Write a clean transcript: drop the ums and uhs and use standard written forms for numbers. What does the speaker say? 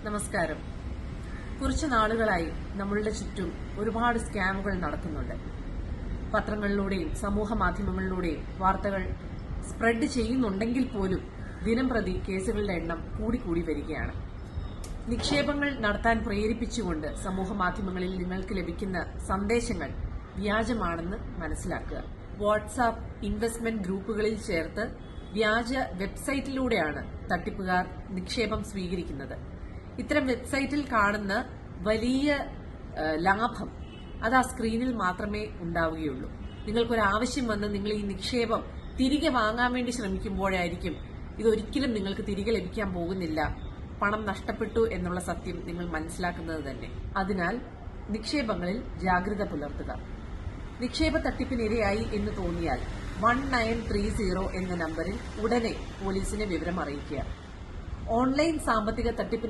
നമസ്കാരം. കുറച്ചു നാളുകളായി നമ്മളുടെ ചുറ്റും ഒരുപാട് സ്കാമുകൾ നടക്കുന്നുണ്ട്. പത്രങ്ങളിലൂടെയും സമൂഹ മാധ്യമങ്ങളിലൂടെയും വാർത്തകൾ സ്പ്രെഡ് ചെയ്യുന്നുണ്ടെങ്കിൽ പോലും ദിനംപ്രതി കേസുകളുടെ എണ്ണം കൂടിക്കൂടി വരികയാണ്. നിക്ഷേപങ്ങൾ നടത്താൻ പ്രേരിപ്പിച്ചുകൊണ്ട് സമൂഹ മാധ്യമങ്ങളിൽ നിങ്ങൾക്ക് ലഭിക്കുന്ന സന്ദേശങ്ങൾ വ്യാജമാണെന്ന് മനസ്സിലാക്കുക. വാട്സാപ്പ് ഇൻവെസ്റ്റ്മെന്റ് ഗ്രൂപ്പുകളിൽ ചേർത്ത് വ്യാജ വെബ്സൈറ്റിലൂടെയാണ് തട്ടിപ്പുകാർ നിക്ഷേപം സ്വീകരിക്കുന്നത്. ഇത്തരം വെബ്സൈറ്റിൽ കാണുന്ന വലിയ ലാഭം അത് ആ സ്ക്രീനിൽ മാത്രമേ ഉണ്ടാവുകയുള്ളൂ. നിങ്ങൾക്കൊരാവശ്യം വന്ന് നിങ്ങൾ ഈ നിക്ഷേപം തിരികെ വാങ്ങാൻ വേണ്ടി ശ്രമിക്കുമ്പോഴായിരിക്കും ഇതൊരിക്കലും നിങ്ങൾക്ക് തിരികെ ലഭിക്കാൻ പോകുന്നില്ല, പണം നഷ്ടപ്പെട്ടു എന്നുള്ള സത്യം നിങ്ങൾ മനസ്സിലാക്കുന്നത് തന്നെ. അതിനാൽ നിക്ഷേപങ്ങളിൽ ജാഗ്രത പുലർത്തുക. നിക്ഷേപ തട്ടിപ്പിനിരയായി എന്ന് തോന്നിയാൽ 1930 എന്ന നമ്പറിൽ ഉടനെ പോലീസിനെ വിവരം അറിയിക്കുക. ഓൺലൈൻ സാമ്പത്തിക തട്ടിപ്പിന്